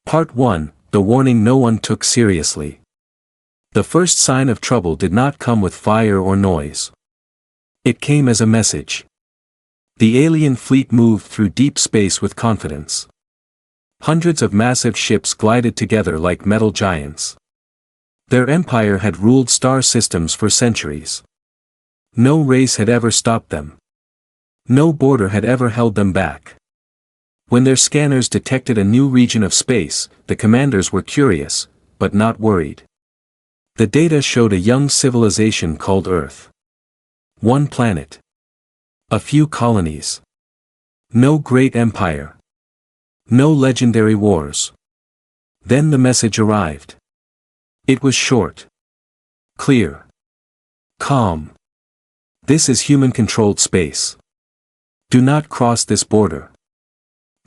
Part 1, the warning no one took seriously. The first sign of trouble did not come with fire or noise. It came as a message. The alien fleet moved through deep space with confidence. Hundreds of massive ships glided together like metal giants. Their empire had ruled star systems for centuries. No race had ever stopped them. No border had ever held them back. When their scanners detected a new region of space, the commanders were curious, but not worried. The data showed a young civilization called Earth. One planet. A few colonies. No great empire. No legendary wars. Then the message arrived. It was short. Clear. Calm. This is human-controlled space. Do not cross this border.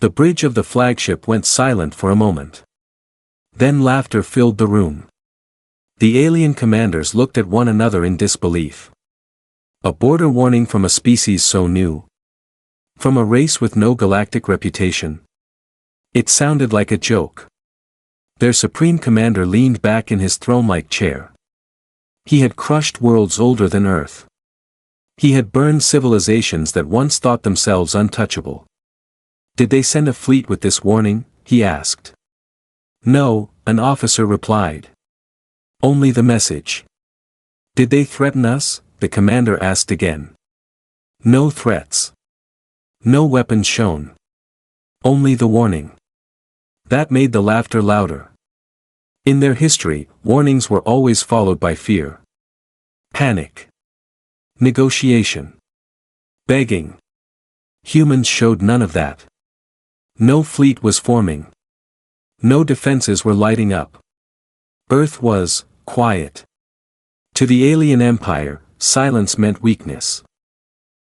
The bridge of the flagship went silent for a moment. Then laughter filled the room. The alien commanders looked at one another in disbelief. A border warning from a species so new. From a race with no galactic reputation. It sounded like a joke. Their supreme commander leaned back in his throne-like chair. He had crushed worlds older than Earth. He had burned civilizations that once thought themselves untouchable. Did they send a fleet with this warning? He asked. No, an officer replied. Only the message. Did they threaten us? The commander asked again. No threats. No weapons shown. Only the warning. That made the laughter louder. In their history, warnings were always followed by fear. Panic. Negotiation. Begging. Humans showed none of that. No fleet was forming. No defenses were lighting up. Earth was quiet. To the alien empire, silence meant weakness.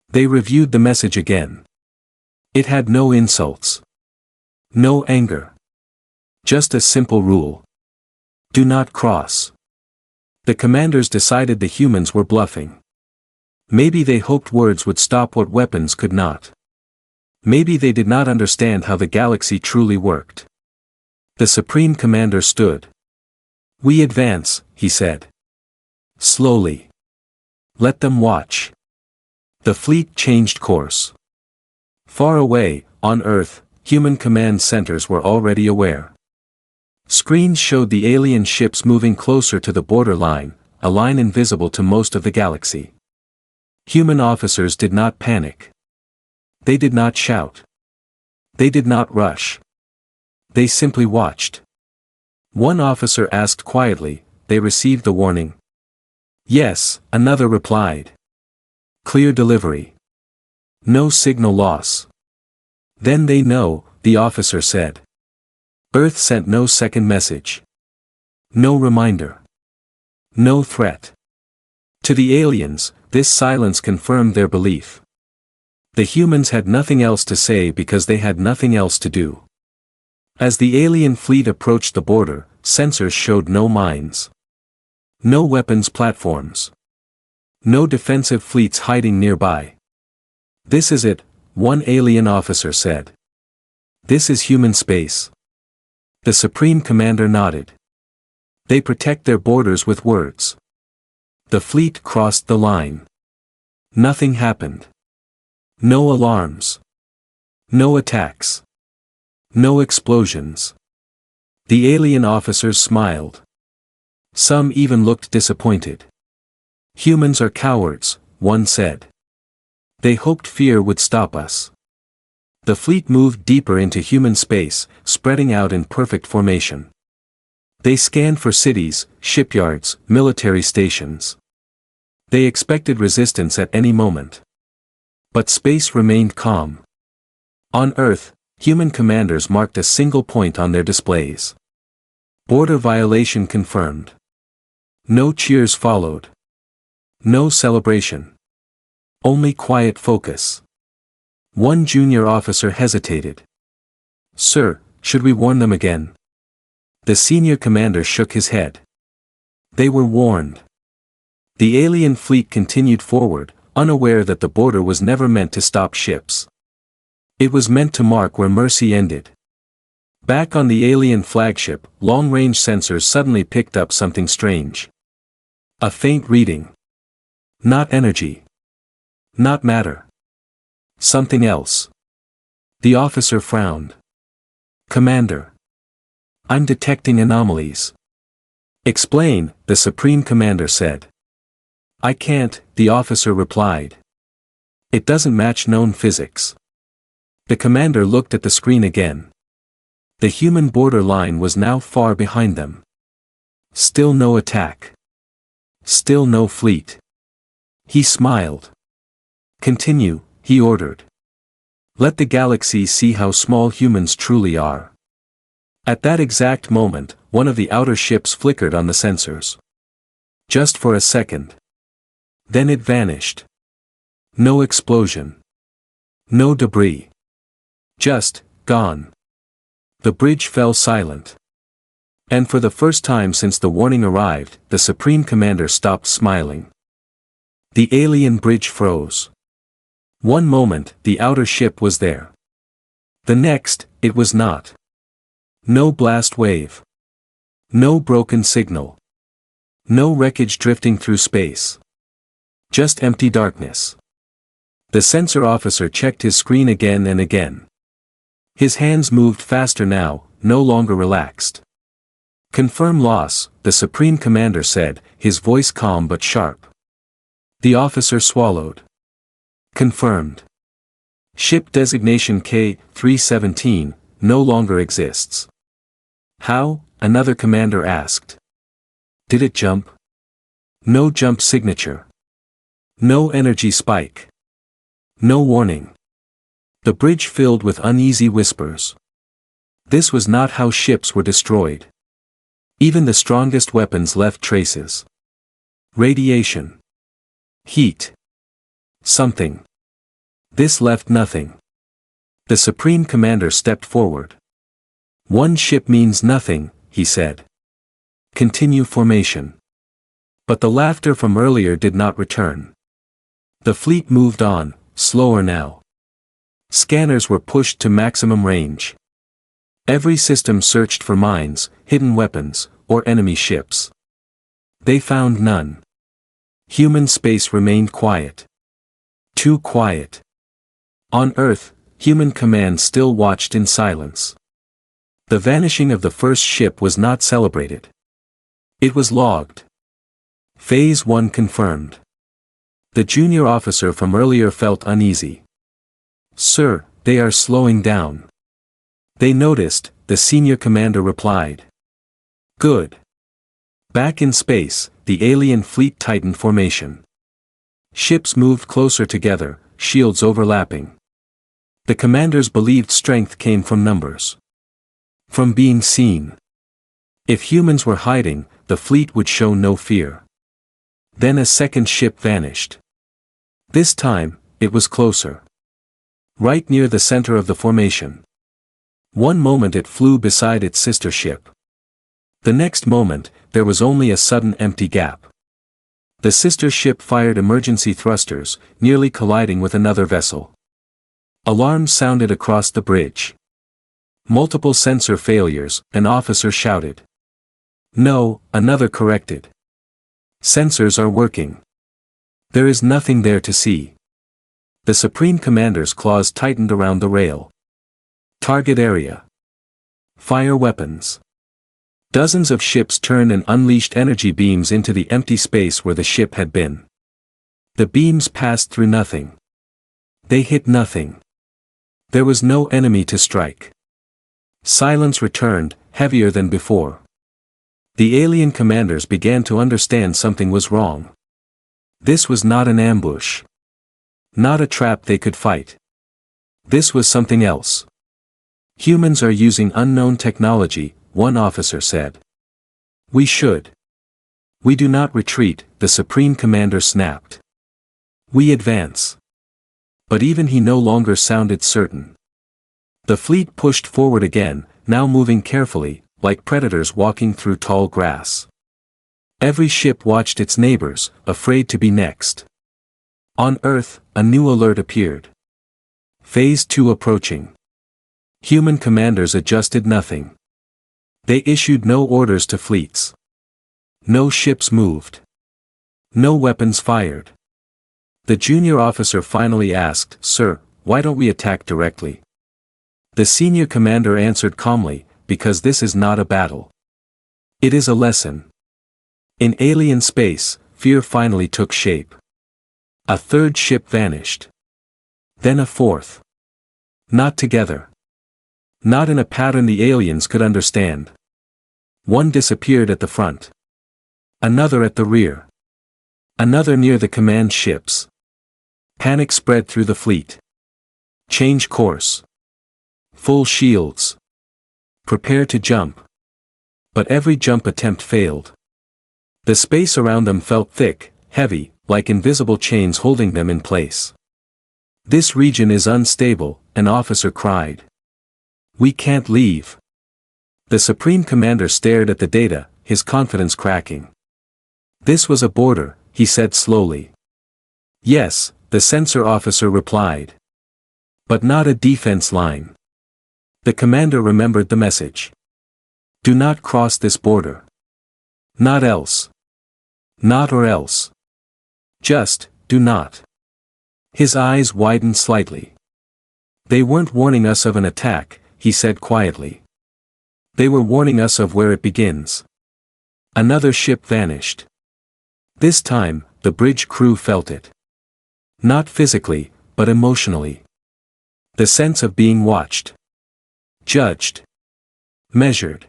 They reviewed the message again. It had no insults. No anger. Just a simple rule. Do not cross. The commanders decided the humans were bluffing. Maybe they hoped words would stop what weapons could not. Maybe they did not understand how the galaxy truly worked. The Supreme Commander stood. We advance, he said. Slowly. Let them watch. The fleet changed course. Far away, on Earth, human command centers were already aware. Screens showed the alien ships moving closer to the borderline, a line invisible to most of the galaxy. Human officers did not panic. They did not shout. They did not rush. They simply watched. One officer asked quietly, they received the warning. Yes, another replied. Clear delivery. No signal loss. Then they know, the officer said. Earth sent no second message. No reminder. No threat. To the aliens, this silence confirmed their belief. The humans had nothing else to say because they had nothing else to do. As the alien fleet approached the border, sensors showed no mines. No weapons platforms. No defensive fleets hiding nearby. This is it, one alien officer said. This is human space. The Supreme Commander nodded. They protect their borders with words. The fleet crossed the line. Nothing happened. No alarms. No attacks. No explosions. The alien officers smiled. Some even looked disappointed. Humans are cowards, one said. They hoped fear would stop us. The fleet moved deeper into human space, spreading out in perfect formation. They scanned for cities, shipyards, military stations. They expected resistance at any moment. But space remained calm. On Earth, human commanders marked a single point on their displays. Border violation confirmed. No cheers followed. No celebration. Only quiet focus. One junior officer hesitated. Sir, should we warn them again? The senior commander shook his head. They were warned. The alien fleet continued forward, unaware that the border was never meant to stop ships. It was meant to mark where mercy ended. Back on the alien flagship, long-range sensors suddenly picked up something strange. A faint reading. Not energy. Not matter. Something else. The officer frowned. Commander. I'm detecting anomalies. Explain, the Supreme Commander said. I can't, the officer replied. It doesn't match known physics. The commander looked at the screen again. The human border line was now far behind them. Still no attack. Still no fleet. He smiled. Continue, he ordered. Let the galaxy see how small humans truly are. At that exact moment, one of the outer ships flickered on the sensors. Just for a second. Then it vanished. No explosion. No debris. Just, gone. The bridge fell silent. And for the first time since the warning arrived, the Supreme Commander stopped smiling. The alien bridge froze. One moment, the outer ship was there. The next, it was not. No blast wave. No broken signal. No wreckage drifting through space. Just empty darkness. The sensor officer checked his screen again and again. His hands moved faster now, no longer relaxed. Confirm loss, the Supreme Commander said, his voice calm but sharp. The officer swallowed. Confirmed. Ship designation K-317 no longer exists. How? Another commander asked. Did it jump? No jump signature. No energy spike. No warning. The bridge filled with uneasy whispers. This was not how ships were destroyed. Even the strongest weapons left traces. Radiation. Heat. Something. This left nothing. The Supreme Commander stepped forward. One ship means nothing, he said. Continue formation. But the laughter from earlier did not return. The fleet moved on, slower now. Scanners were pushed to maximum range. Every system searched for mines, hidden weapons, or enemy ships. They found none. Human space remained quiet. Too quiet. On Earth, human command still watched in silence. The vanishing of the first ship was not celebrated. It was logged. Phase 1 confirmed. The junior officer from earlier felt uneasy. Sir, they are slowing down. They noticed, the senior commander replied. Good. Back in space, the alien fleet tightened formation. Ships moved closer together, shields overlapping. The commanders believed strength came from numbers. From being seen. If humans were hiding, the fleet would show no fear. Then a second ship vanished. This time, it was closer. Right near the center of the formation. One moment it flew beside its sister ship. The next moment, there was only a sudden empty gap. The sister ship fired emergency thrusters, nearly colliding with another vessel. Alarms sounded across the bridge. Multiple sensor failures, an officer shouted. No, another corrected. Sensors are working. There is nothing there to see. The Supreme Commander's claws tightened around the rail. Target area. Fire weapons. Dozens of ships turned and unleashed energy beams into the empty space where the ship had been. The beams passed through nothing. They hit nothing. There was no enemy to strike. Silence returned, heavier than before. The alien commanders began to understand something was wrong. This was not an ambush. Not a trap they could fight. This was something else. Humans are using unknown technology, one officer said. We should. We do not retreat, the Supreme Commander snapped. We advance. But even he no longer sounded certain. The fleet pushed forward again, now moving carefully, like predators walking through tall grass. Every ship watched its neighbors, afraid to be next. On Earth, a new alert appeared. Phase 2 approaching. Human commanders adjusted nothing. They issued no orders to fleets. No ships moved. No weapons fired. The junior officer finally asked, "Sir, why don't we attack directly?" The senior commander answered calmly, "Because this is not a battle. It is a lesson." In alien space, fear finally took shape. A third ship vanished. Then a fourth. Not together. Not in a pattern the aliens could understand. One disappeared at the front. Another at the rear. Another near the command ships. Panic spread through the fleet. Change course. Full shields. Prepare to jump. But every jump attempt failed. The space around them felt thick, heavy, like invisible chains holding them in place. "This region is unstable," an officer cried. "We can't leave." The Supreme Commander stared at the data, his confidence cracking. "This was a border," he said slowly. "Yes," the sensor officer replied. "But not a defense line." The commander remembered the message. "Do not cross this border. Not else. Not or else. Just, do not." His eyes widened slightly. "They weren't warning us of an attack," he said quietly. "They were warning us of where it begins." Another ship vanished. This time, the bridge crew felt it. Not physically, but emotionally. The sense of being watched. Judged. Measured.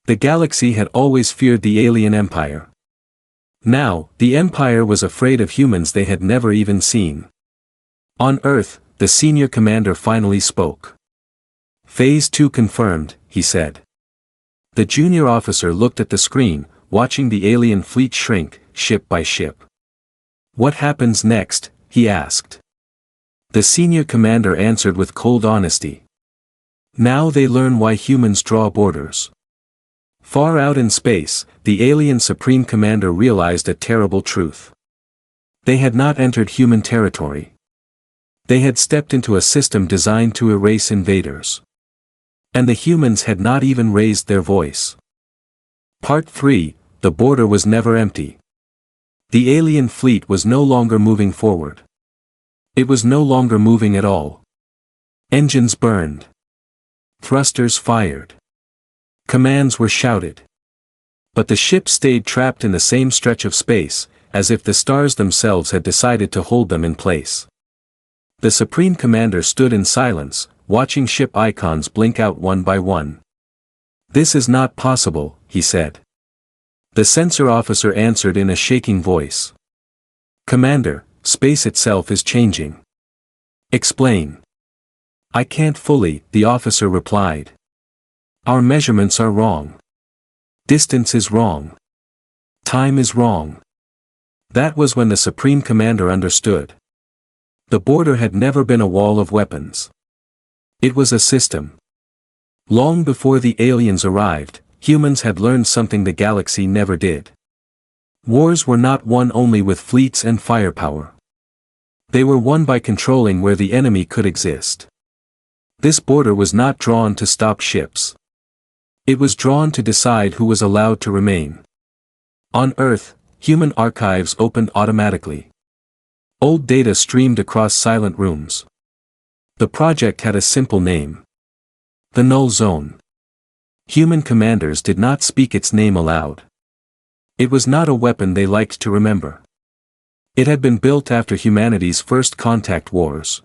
The galaxy had always feared the alien empire. Now, the empire was afraid of humans they had never even seen. On Earth, the senior commander finally spoke. "Phase 2 confirmed," he said. The junior officer looked at the screen, watching the alien fleet shrink, ship by ship. "What happens next?" he asked. The senior commander answered with cold honesty. "Now they learn why humans draw borders." Far out in space, the alien Supreme Commander realized a terrible truth. They had not entered human territory. They had stepped into a system designed to erase invaders. And the humans had not even raised their voice. Part 3, the border was never empty. The alien fleet was no longer moving forward. It was no longer moving at all. Engines burned. Thrusters fired. Commands were shouted. But the ship stayed trapped in the same stretch of space, as if the stars themselves had decided to hold them in place. The Supreme Commander stood in silence, watching ship icons blink out one by one. "This is not possible," he said. The sensor officer answered in a shaking voice. "Commander, space itself is changing." "Explain." "I can't fully," the officer replied. "Our measurements are wrong. Distance is wrong. Time is wrong." That was when the Supreme Commander understood. The border had never been a wall of weapons. It was a system. Long before the aliens arrived, humans had learned something the galaxy never did. Wars were not won only with fleets and firepower. They were won by controlling where the enemy could exist. This border was not drawn to stop ships. It was drawn to decide who was allowed to remain. On Earth, human archives opened automatically. Old data streamed across silent rooms. The project had a simple name. The Null Zone. Human commanders did not speak its name aloud. It was not a weapon they liked to remember. It had been built after humanity's first contact wars.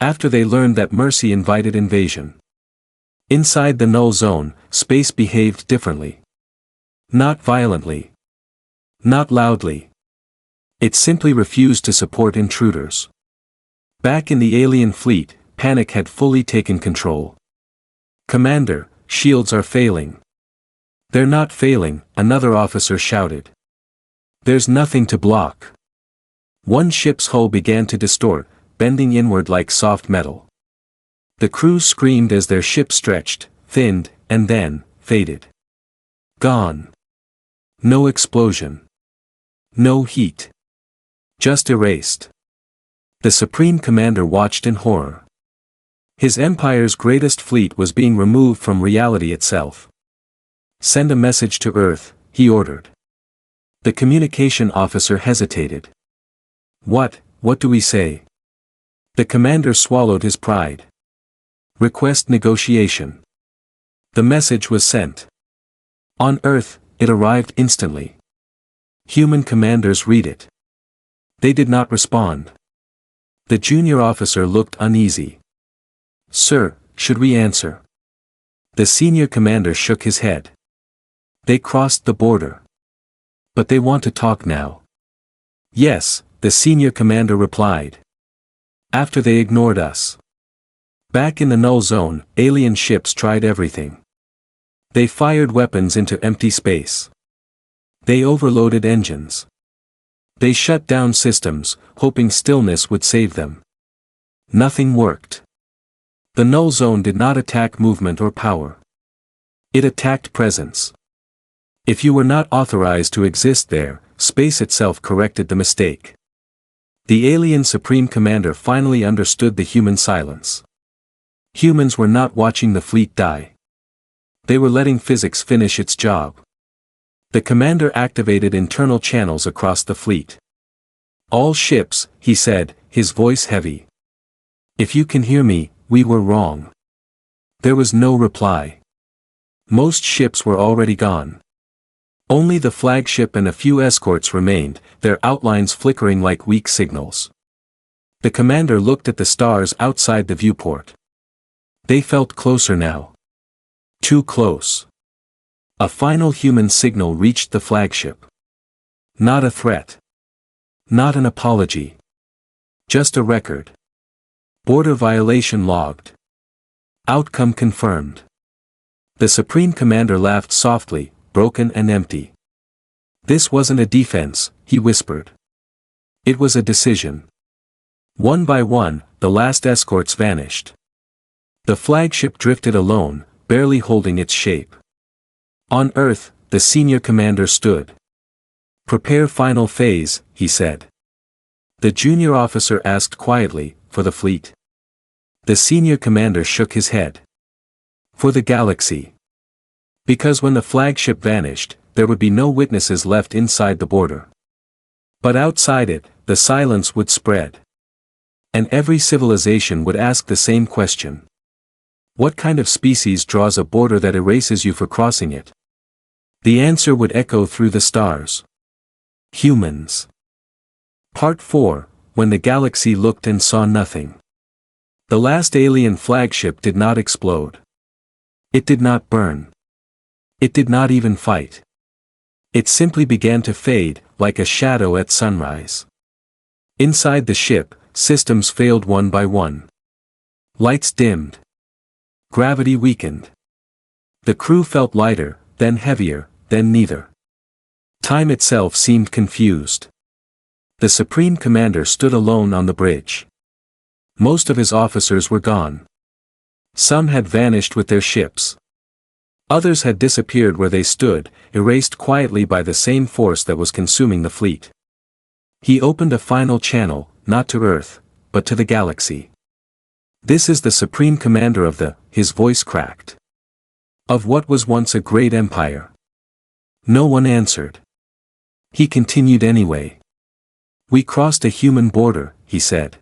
After they learned that mercy invited invasion. Inside the Null Zone, space behaved differently. Not violently. Not loudly. It simply refused to support intruders. Back in the alien fleet, panic had fully taken control. "Commander, shields are failing." "They're not failing," another officer shouted. "There's nothing to block." One ship's hull began to distort, bending inward like soft metal. The crew screamed as their ship stretched, thinned, and then, faded. Gone. No explosion. No heat. Just erased. The Supreme Commander watched in horror. His empire's greatest fleet was being removed from reality itself. "Send a message to Earth," he ordered. The communication officer hesitated. What do we say?" The commander swallowed his pride. "Request negotiation." The message was sent. On Earth, it arrived instantly. Human commanders read it. They did not respond. The junior officer looked uneasy. "Sir, should we answer?" The senior commander shook his head. "They crossed the border. But they want to talk now." "Yes," the senior commander replied. "After they ignored us. Back in the null zone, alien ships tried everything. They fired weapons into empty space. They overloaded engines. They shut down systems, hoping stillness would save them. Nothing worked. The null zone did not attack movement or power. It attacked presence. If you were not authorized to exist there, space itself corrected the mistake." The alien Supreme Commander finally understood the human silence. Humans were not watching the fleet die. They were letting physics finish its job. The commander activated internal channels across the fleet. "All ships," he said, his voice heavy. "If you can hear me, we were wrong." There was no reply. Most ships were already gone. Only the flagship and a few escorts remained, their outlines flickering like weak signals. The commander looked at the stars outside the viewport. They felt closer now. Too close. A final human signal reached the flagship. Not a threat. Not an apology. Just a record. Border violation logged. Outcome confirmed. The Supreme Commander laughed softly, broken and empty. "This wasn't a defense," he whispered. "It was a decision." One by one, the last escorts vanished. The flagship drifted alone, barely holding its shape. On Earth, the senior commander stood. "Prepare final phase," he said. The junior officer asked quietly, "For the fleet?" The senior commander shook his head. "For the galaxy." Because when the flagship vanished, there would be no witnesses left inside the border. But outside it, the silence would spread. And every civilization would ask the same question. What kind of species draws a border that erases you for crossing it? The answer would echo through the stars. Humans. Part 4, When the Galaxy Looked and Saw Nothing. The last alien flagship did not explode. It did not burn. It did not even fight. It simply began to fade, like a shadow at sunrise. Inside the ship, systems failed one by one. Lights dimmed. Gravity weakened. The crew felt lighter, then heavier, then neither. Time itself seemed confused. The Supreme Commander stood alone on the bridge. Most of his officers were gone. Some had vanished with their ships. Others had disappeared where they stood, erased quietly by the same force that was consuming the fleet. He opened a final channel, not to Earth, but to the galaxy. "This is the Supreme Commander of the," his voice cracked. "Of what was once a great empire." No one answered. He continued anyway. "We crossed a human border," he said.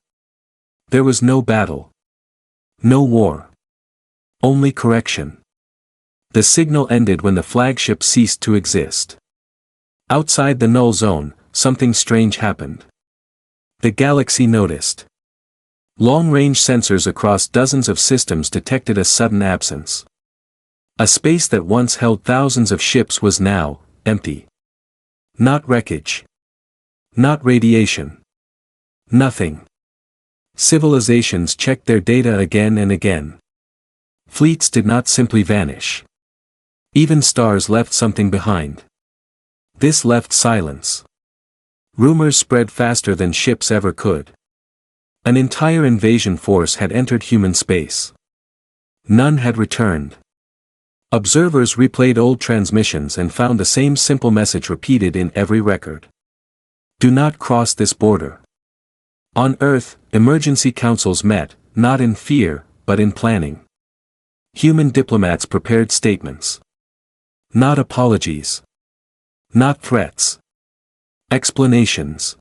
"There was no battle. No war. Only correction." The signal ended when the flagship ceased to exist. Outside the null zone, something strange happened. The galaxy noticed. Long-range sensors across dozens of systems detected a sudden absence. A space that once held thousands of ships was now empty. Not wreckage. Not radiation. Nothing. Civilizations checked their data again and again. Fleets did not simply vanish. Even stars left something behind. This left silence. Rumors spread faster than ships ever could. An entire invasion force had entered human space. None had returned. Observers replayed old transmissions and found the same simple message repeated in every record. "Do not cross this border." On Earth, emergency councils met, not in fear, but in planning. Human diplomats prepared statements. Not apologies. Not threats. Explanations.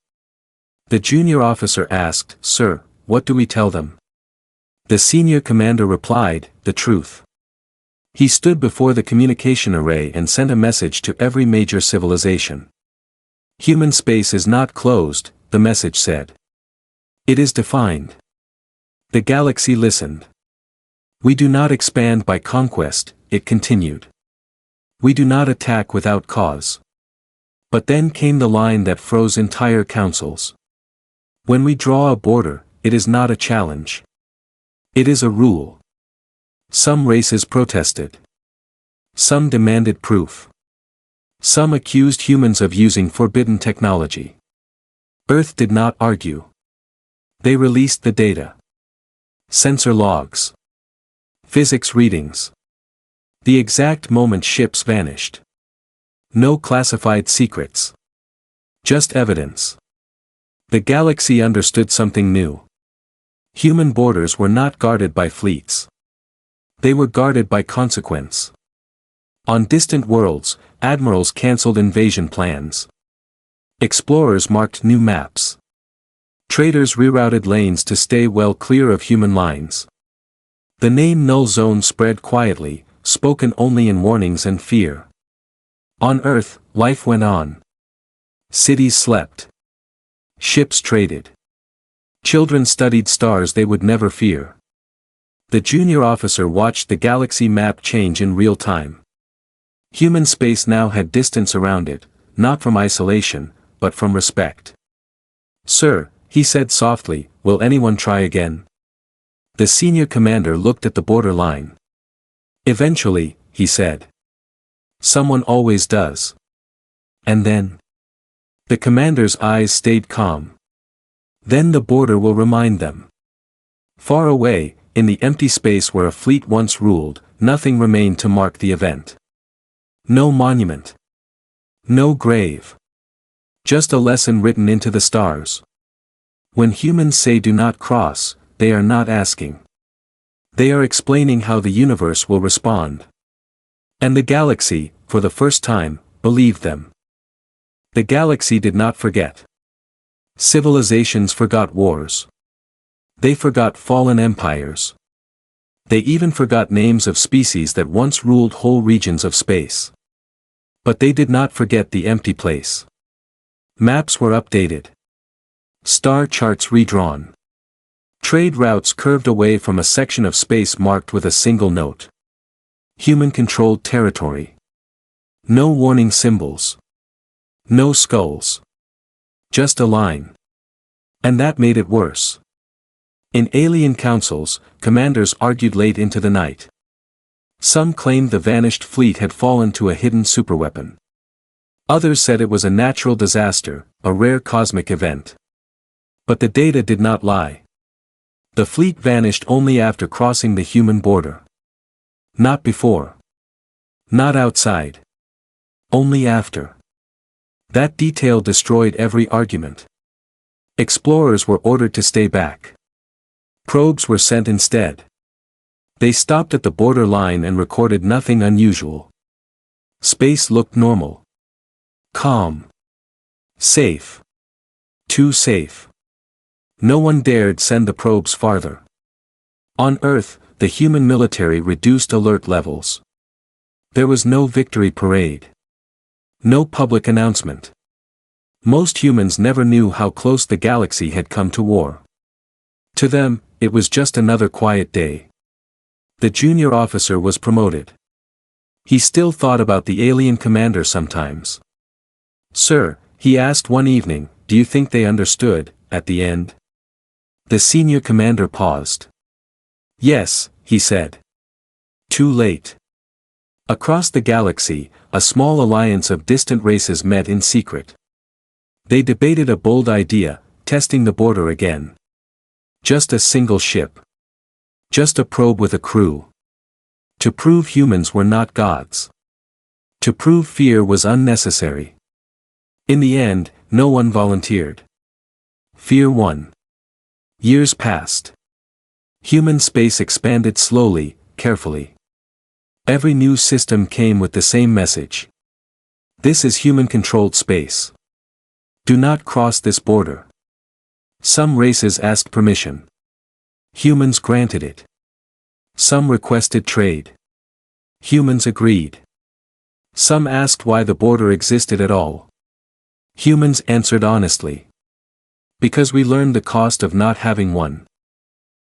The junior officer asked, "Sir, what do we tell them?" The senior commander replied, "The truth." He stood before the communication array and sent a message to every major civilization. Human space is not closed, the message said. It is defined. The galaxy listened. We do not expand by conquest, it continued. We do not attack without cause. But then came the line that froze entire councils. When we draw a border, it is not a challenge. It is a rule. Some races protested. Some demanded proof. Some accused humans of using forbidden technology. Earth did not argue. They released the data. Sensor logs. Physics readings. The exact moment ships vanished. No classified secrets. Just evidence. The galaxy understood something new. Human borders were not guarded by fleets. They were guarded by consequence. On distant worlds, admirals cancelled invasion plans. Explorers marked new maps. Traders rerouted lanes to stay well clear of human lines. The name Null Zone spread quietly, spoken only in warnings and fear. On Earth, life went on. Cities slept. Ships traded. Children studied stars they would never fear. The junior officer watched the galaxy map change in real time. Human space now had distance around it, not from isolation, but from respect. "Sir," he said softly, "will anyone try again?" The senior commander looked at the border line. "Eventually," he said. "Someone always does." And then? The commander's eyes stayed calm. "Then the border will remind them." Far away, in the empty space where a fleet once ruled, nothing remained to mark the event. No monument. No grave. Just a lesson written into the stars. When humans say do not cross, they are not asking. They are explaining how the universe will respond. And the galaxy, for the first time, believed them. The galaxy did not forget. Civilizations forgot wars. They forgot fallen empires. They even forgot names of species that once ruled whole regions of space. But they did not forget the empty place. Maps were updated. Star charts redrawn. Trade routes curved away from a section of space marked with a single note. Human-controlled territory. No warning symbols. No skulls. Just a line. And that made it worse. In alien councils, commanders argued late into the night. Some claimed the vanished fleet had fallen to a hidden superweapon. Others said it was a natural disaster, a rare cosmic event. But the data did not lie. The fleet vanished only after crossing the human border. Not before. Not outside. Only after. That detail destroyed every argument. Explorers were ordered to stay back. Probes were sent instead. They stopped at the border line and recorded nothing unusual. Space looked normal. Calm. Safe. Too safe. No one dared send the probes farther. On Earth, the human military reduced alert levels. There was no victory parade. No public announcement. Most humans never knew how close the galaxy had come to war. To them, it was just another quiet day. The junior officer was promoted. He still thought about the alien commander sometimes. "Sir," he asked one evening, "do you think they understood, at the end?" The senior commander paused. "Yes," he said. "Too late." Across the galaxy, a small alliance of distant races met in secret. They debated a bold idea, testing the border again. Just a single ship. Just a probe with a crew. To prove humans were not gods. To prove fear was unnecessary. In the end, no one volunteered. Fear won. Years passed. Human space expanded slowly, carefully. Every new system came with the same message. This is human-controlled space. Do not cross this border. Some races asked permission. Humans granted it. Some requested trade. Humans agreed. Some asked why the border existed at all. Humans answered honestly. Because we learned the cost of not having one.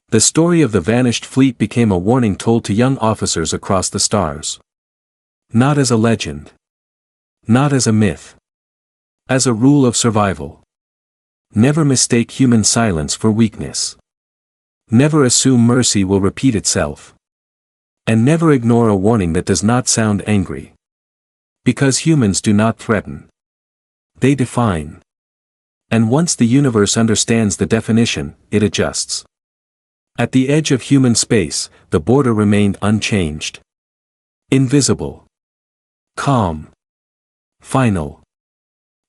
The story of the vanished fleet became a warning told to young officers across the stars. Not as a legend. Not as a myth. As a rule of survival. Never mistake human silence for weakness. Never assume mercy will repeat itself. And never ignore a warning that does not sound angry. Because humans do not threaten. They define. And once the universe understands the definition, it adjusts. At the edge of human space, the border remained unchanged. Invisible. Calm. Final.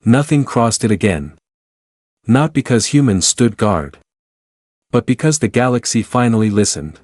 Nothing crossed it again. Not because humans stood guard. But because the galaxy finally listened.